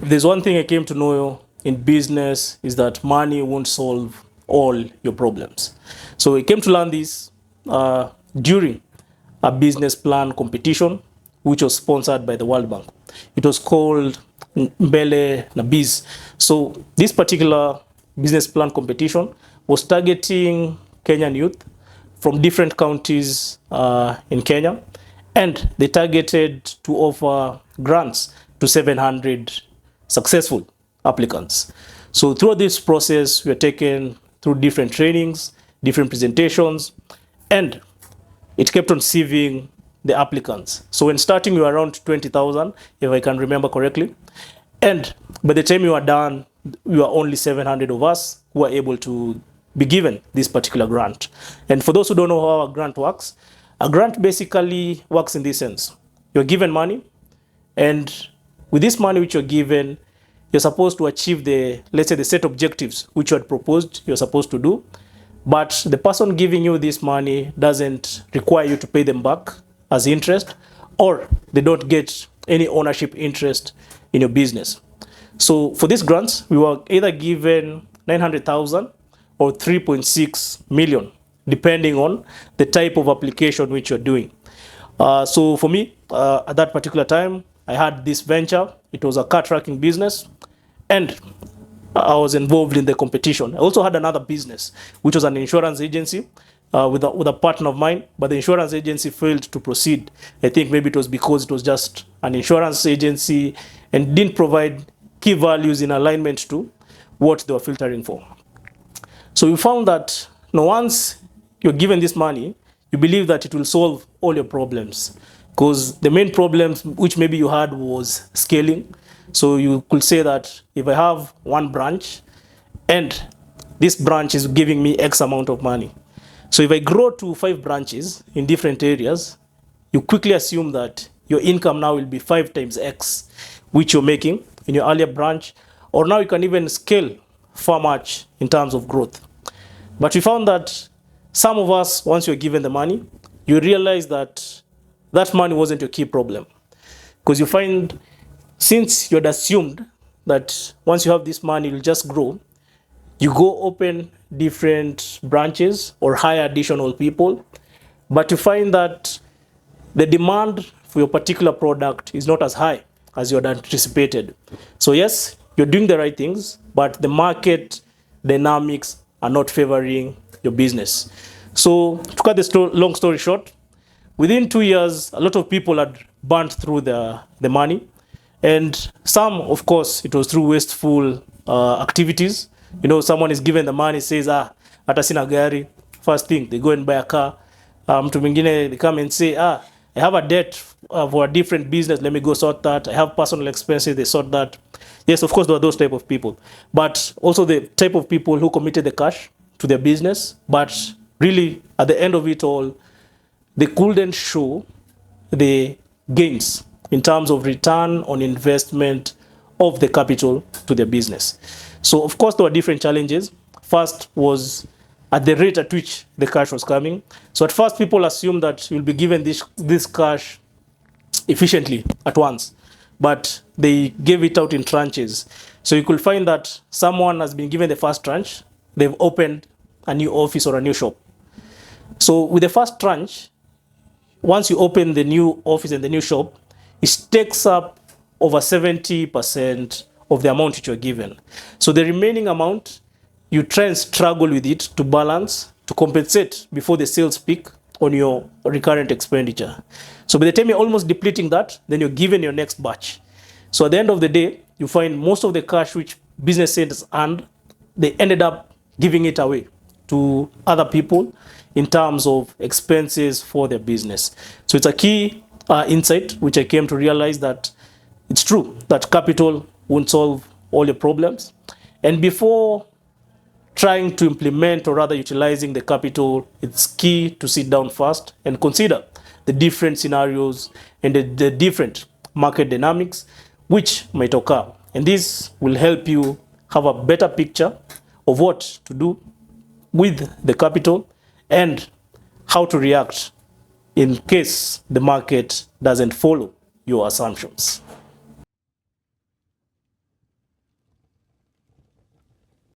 if there's one thing I came to know in business is that money won't solve all your problems. So I came to learn this during a business plan competition, which was sponsored by the World Bank. It was called Mbele na Biz. So this particular business plan competition was targeting Kenyan youth from different counties in Kenya, and they targeted to offer grants to 700 successful applicants. So throughout this process, we are taken through different trainings, different presentations, and it kept on sieving the applicants. So when starting, we were around 20,000, if I can remember correctly. And by the time we were done, we were only 700 of us who were able to be given this particular grant. And for those who don't know how a grant works, a grant basically works in this sense. You're given money, and with this money which you're given, you're supposed to achieve the, let's say, the set objectives which you had proposed you're supposed to do. But the person giving you this money doesn't require you to pay them back as interest, or they don't get any ownership interest in your business. So for these grants, we were either given 900,000 or 3.6 million, depending on the type of application which you're doing. So for me, at that particular time, I had this venture. It was a car tracking business, and I was involved in the competition. I also had another business, which was an insurance agency with a partner of mine, but the insurance agency failed to proceed. I think maybe it was because it was just an insurance agency and didn't provide key values in alignment to what they were filtering for. So we found that once you're given this money, you believe that it will solve all your problems, because the main problems which maybe you had was scaling. So you could say that if I have one branch and this branch is giving me X amount of money, so if I grow to 5 branches in different areas, you quickly assume that your income now will be 5 times X, which you're making in your earlier branch, or now you can even scale far much in terms of growth. But we found that some of us, once you're given the money, you realize that that money wasn't your key problem. Because you find, since you had assumed that once you have this money, you'll just grow, you go open different branches or hire additional people, but you find that the demand for your particular product is not as high as you had anticipated. So yes, you're doing the right things, but the market dynamics are not favoring your business. So to cut the long story short, within 2 years, a lot of people had burnt through the money. And some, of course, it was through wasteful activities. Someone is given the money, says, hata sina gari. First thing, they go and buy a car. Mtu mwingine, they come and say, I have a debt for a different business, let me go sort that. I have personal expenses, they sort that. Yes, of course, there are those type of people. But also the type of people who committed the cash to their business, but really, at the end of it all, they couldn't show the gains in terms of return on investment of the capital to their business. So, of course, there were different challenges. First was at the rate at which the cash was coming. So at first, people assumed that you'll be given this cash efficiently at once, but they gave it out in tranches. So you could find that someone has been given the first tranche, they've opened a new office or a new shop. So with the first tranche, once you open the new office and the new shop, it takes up over 70% of the amount that you're given. So the remaining amount, you try and struggle with it to balance, to compensate before the sales peak on your recurrent expenditure. So by the time you're almost depleting that, then you're given your next batch. So at the end of the day, you find most of the cash which business owners earned, they ended up giving it away to other people in terms of expenses for their business. So it's a key insight which I came to realize that it's true that capital won't solve all your problems. And before trying to implement or rather utilizing the capital, it's key to sit down first and consider the different scenarios and the different market dynamics which might occur. And this will help you have a better picture of what to do with the capital and how to react in case the market doesn't follow your assumptions.